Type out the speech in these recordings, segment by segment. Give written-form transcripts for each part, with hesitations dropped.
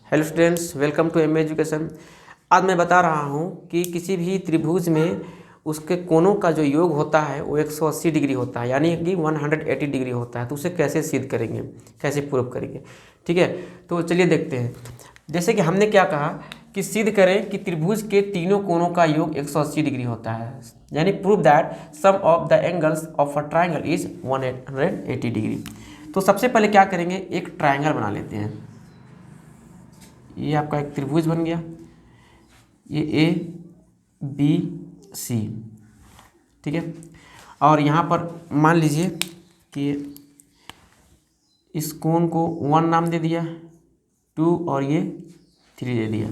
Hello students, welcome to M education. आज मैं बता रहा हूँ कि किसी भी त्रिभुज में उसके कोणों का जो योग होता है वो 180 डिग्री होता है, यानी कि 180 डिग्री होता है। तो उसे कैसे सिद्ध करेंगे, कैसे प्रूव करेंगे, ठीक है। तो चलिए देखते हैं। जैसे कि हमने क्या कहा कि सिद्ध करें कि त्रिभुज के तीनों कोणों का योग 180 डिग्री होता है, यानी prove that sum of the angles of a triangle is 180 degree. तो सबसे पहले क्या करेंगे, एक ट्राइंगल बना लेते हैं। ये आपका एक त्रिभुज बन गया, ये ए बी सी, ठीक है। और यहाँ पर मान लीजिए कि इस कोण को 1 नाम दे दिया, 2 और ये 3 दे दिया।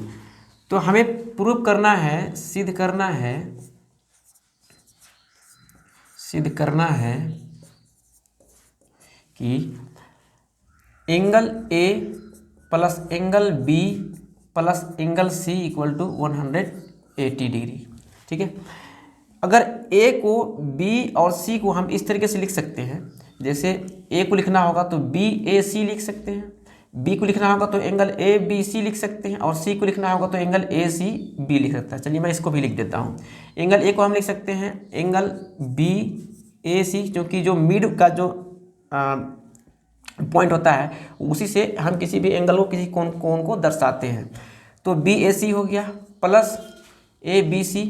तो हमें प्रूव करना है, सिद्ध करना है कि angle A plus angle B plus angle C equal to 180 degree, ठीक है। अगर ए को, बी और सी को हम इस तरीके से लिख सकते हैं। जैसे ए को लिखना होगा तो बी ए सी लिख सकते हैं, बी को लिखना होगा तो एंगल ए बी सी लिख सकते हैं, और सी को लिखना होगा तो एंगल ए सी बी लिख सकता है। चलिए मैं इसको भी लिख देता हूँ। एंगल ए को हम लिख सकते हैं एंगल बी ए सी, क्योंकि जो मिड का जो पॉइंट होता है उसी से हम किसी भी एंगल को, किसी कोण को दर्शाते हैं। तो बी ए सी हो गया प्लस ए बी सी,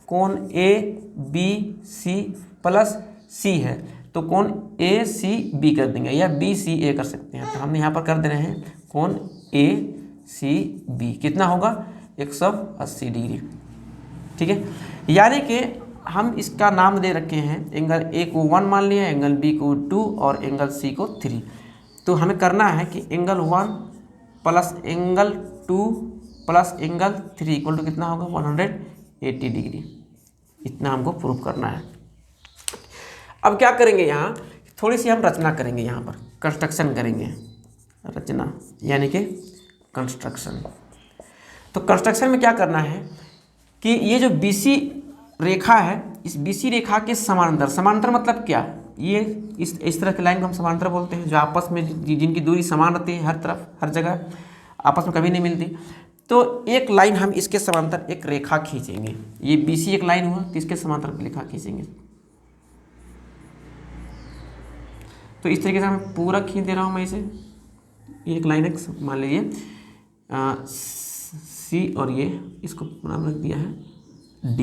कोण ए बी सी प्लस सी है तो कोण ए सी बी कर देंगे, या बी सी ए कर सकते हैं। तो हमने यहाँ पर कर दे रहे हैं कोण ए सी बी, कितना होगा 180 डिग्री, ठीक है। यानी कि हम इसका नाम दे रखे हैं, एंगल ए को 1 मान लिया, एंगल बी को 2 और एंगल सी को 3। तो हमें करना है कि angle 1 plus angle 2 plus angle 3 equal to कितना होगा 180 डिग्री। इतना हमको प्रूफ करना है। अब क्या करेंगे, यहाँ थोड़ी सी हम रचना करेंगे, यहाँ पर कंस्ट्रक्शन करेंगे। रचना यानी कि कंस्ट्रक्शन। तो कंस्ट्रक्शन में क्या करना है कि ये जो BC रेखा है, इस BC रेखा के समांतर, समांतर मतलब क्या, ये इस तरह की लाइन को हम समांतर बोलते हैं, जो आपस में जिनकी दूरी समान रहती है, हर तरफ हर जगह आपस में कभी नहीं मिलती। तो एक लाइन हम इसके समांतर एक रेखा खींचेंगे। ये BC एक लाइन हुआ, तो इसके समांतर रेखा खींचेंगे। तो इस तरीके से मैं पूरा खींच दे रहा हूँ मैं इसे। एक लाइन है, मान लीजिए C, और ये इसको नाम रख दिया है D।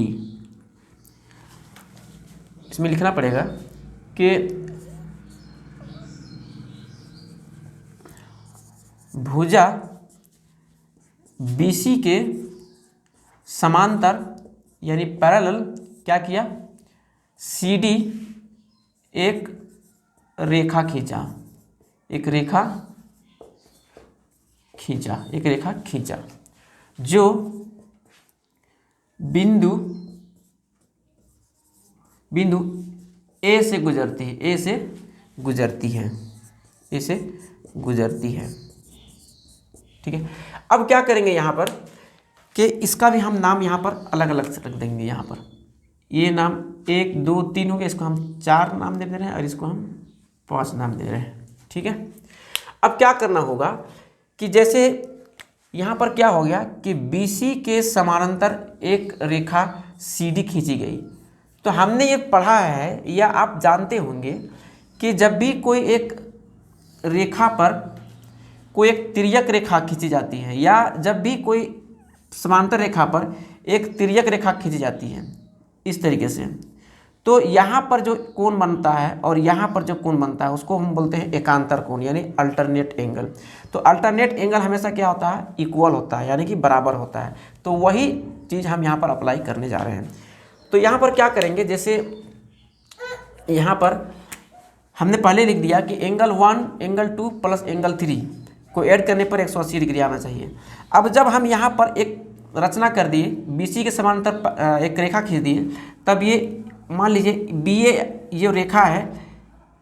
इसमें लिखना पड़ेगा कि भुजा BC के समांतर यानी पैरेलल क्या किया, CD एक रेखा खींचा, एक रेखा खींचा जो बिंदु A से गुजरती है, A से गुजरती है, ठीक है। अब क्या करेंगे यहाँ पर कि इसका भी हम नाम यहाँ पर अलग अलग से रख देंगे। यहाँ पर ये नाम 1 2 3 हो गया, इसको हम 4 नाम दे रहे हैं और इसको हम 5 नाम दे रहे हैं, ठीक है। अब क्या करना होगा कि जैसे यहाँ पर क्या हो गया कि BC के समानांतर एक रेखा CD खींची गई। तो हमने ये पढ़ा है या आप जानते होंगे कि जब भी कोई एक रेखा पर कोई एक तिर्यक रेखा खींची जाती है, या जब भी कोई समांतर रेखा पर एक तिर्यक रेखा खींची जाती है इस तरीके से, तो यहाँ पर जो कोण बनता है और यहाँ पर जो कोण बनता है उसको हम बोलते हैं एकांतर कोण, यानी अल्टरनेट एंगल। तो अल्टरनेट एंगल हमेशा क्या होता है, इक्वल होता है, यानी कि बराबर होता है। तो वही चीज़ हम यहाँ पर अप्लाई करने जा रहे हैं। तो यहाँ पर क्या करेंगे, जैसे यहाँ पर हमने पहले लिख दिया कि एंगल 1 एंगल 2 प्लस एंगल 3 को ऐड करने पर 180 डिग्री आना चाहिए। अब जब हम यहाँ पर एक रचना कर दिए, BC के समांतर एक रेखा खींच दिए, तब ये मान लीजिए BA ये रेखा है,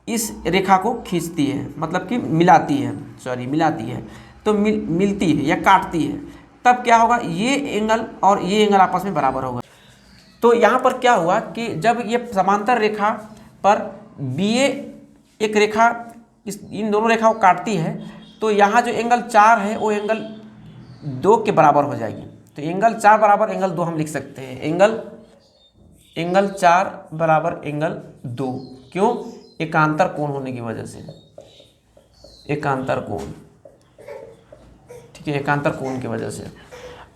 इस रेखा को खींचती है, मतलब कि मिलाती है, तो मिलती है या काटती है। तब क्या होगा, ये एंगल और ये एंगल आपस में बराबर होगा। तो यहाँ पर क्या हुआ कि जब ये समांतर रेखा पर BA एक रेखा इन दोनों रेखा को काटती है, तो यहाँ जो एंगल 4 है वो एंगल 2 के बराबर हो जाएगी। तो एंगल 4 बराबर एंगल 2 हम लिख सकते हैं, एंगल 4 बराबर एंगल 2। क्यों? एकांतर कोण होने की वजह से, एकांतर कोण, ठीक है, एकांतर कोण की वजह से।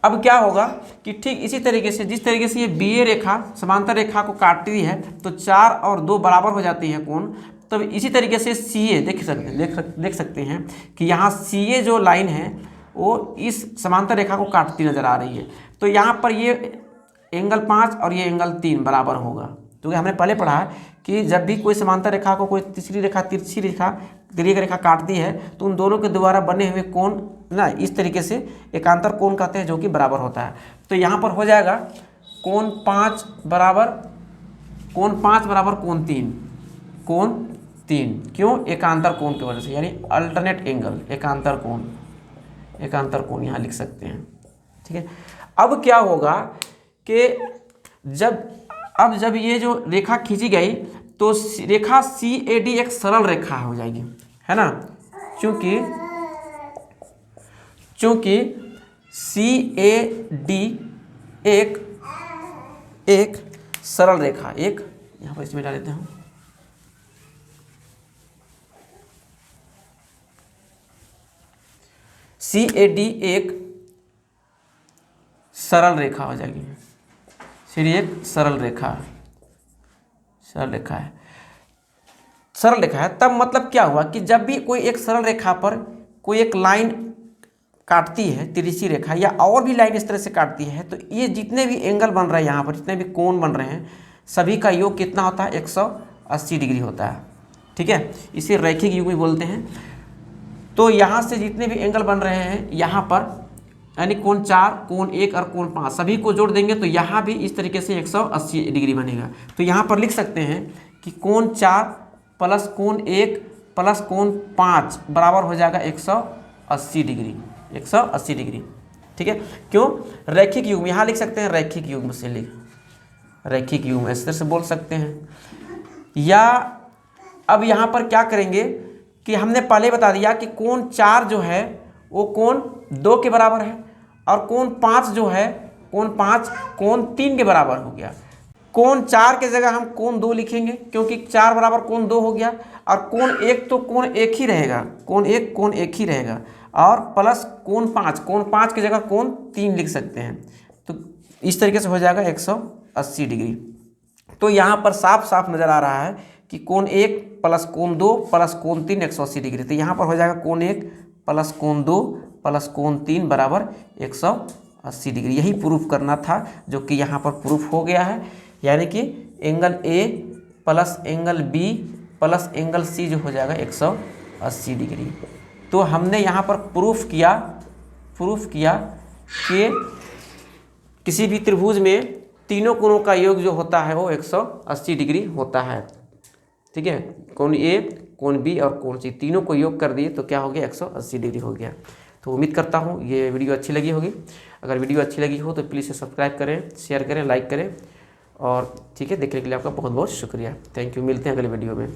अब क्या होगा कि ठीक इसी तरीके से, जिस तरीके से ये BA रेखा समांतर रेखा को काटती है तो 4 और 2 बराबर हो जाती है कोण, तब इसी तरीके से CA देख सकते हैं कि यहाँ CA जो लाइन है वो इस समांतर रेखा को काटती नजर आ रही है। तो यहाँ पर ये एंगल 5 और ये एंगल 3 बराबर होगा, क्योंकि हमने पहले पढ़ा है कि जब भी कोई समांतर रेखा को कोई तीसरी रेखा तिरछी रेखा दीर्घ रेखा काटती है तो उन दोनों के द्वारा बने हुए कोण ना इस तरीके से एकांतर कोण कहते हैं, जो कि बराबर होता है। तो यहाँ पर हो जाएगा कोण 5 बराबर कोण 3। क्यों? एकांतर कोण की वजह से, यानी अल्टरनेट एंगल, एकांतर कोण यहाँ लिख सकते हैं। ठीक है। अब क्या होगा कि जब ये जो रेखा खींची गई तो रेखा CAD एक सरल रेखा हो जाएगी, है ना, क्योंकि CAD एक सरल रेखा, एक यहाँ पर इसमें डाल देते हैं, CAD एक सरल रेखा हो जाएगी, फिर एक सरल रेखा है। सरल रेखा है तब मतलब क्या हुआ कि जब भी कोई एक सरल रेखा पर कोई एक लाइन काटती है, तिरछी रेखा या और भी लाइन इस तरह से काटती है, तो ये जितने भी एंगल बन रहे हैं यहाँ पर, जितने भी कोण बन रहे हैं, सभी का योग कितना होता है? 180 डिग्री होता है। ठीक है, इसे रैखिक योग भी बोलते हैं। तो यहाँ से जितने भी एंगल बन रहे हैं यहाँ पर, यानी कोण 4, कोण 1 और कोण 5 सभी को जोड़ देंगे तो यहाँ भी इस तरीके से 180 डिग्री बनेगा। तो यहाँ पर लिख सकते हैं कि कोण 4 प्लस कोण 1 प्लस कोण 5 बराबर हो जाएगा 180 डिग्री, 180 डिग्री। ठीक है, क्यों? रैखिक युग्म, यहाँ लिख सकते हैं रैखिक युग्म से, रैखिक युग्म इस तरह से बोल सकते हैं। या अब यहाँ पर क्या करेंगे कि हमने पहले बता दिया कि कोण 4 जो है वो कोण 2 के बराबर है, और कोण 5 जो है, कोण 5 कोण 3 के बराबर हो गया। कोण 4 के जगह हम कोण 2 लिखेंगे, क्योंकि 4 बराबर कोण 2 हो गया, और कोण 1 तो कोण 1 ही रहेगा, कोण 1 ही रहेगा, और प्लस कोण 5 की जगह कोण 3 लिख सकते हैं। तो इस तरीके से हो जाएगा 180 डिग्री। तो यहाँ पर साफ साफ नज़र आ रहा है कि कोण 1 प्लस कोण 2 प्लस कोण 3 180 डिग्री। तो यहाँ पर हो जाएगा कोण 1 प्लस कोण 2 प्लस कोण 3 बराबर 180 डिग्री। यही प्रूफ करना था, जो कि यहाँ पर प्रूफ हो गया है, यानी कि angle A plus angle B plus angle C जो हो जाएगा 180 डिग्री। तो हमने यहाँ पर प्रूफ किया कि किसी भी त्रिभुज में तीनों कोणों का योग जो होता है वो 180 डिग्री होता है। ठीक है, कोण A, कोण B और कोण C तीनों को योग कर दिए तो क्या हो गया? 180 डिग्री हो गया। तो उम्मीद करता हूँ ये वीडियो अच्छी लगी होगी। अगर वीडियो अच्छी लगी हो तो प्लीज़ सब्सक्राइब करें, शेयर करें, लाइक करें, और ठीक है, देखने के लिए आपका बहुत बहुत शुक्रिया। थैंक यू, मिलते हैं अगले वीडियो में।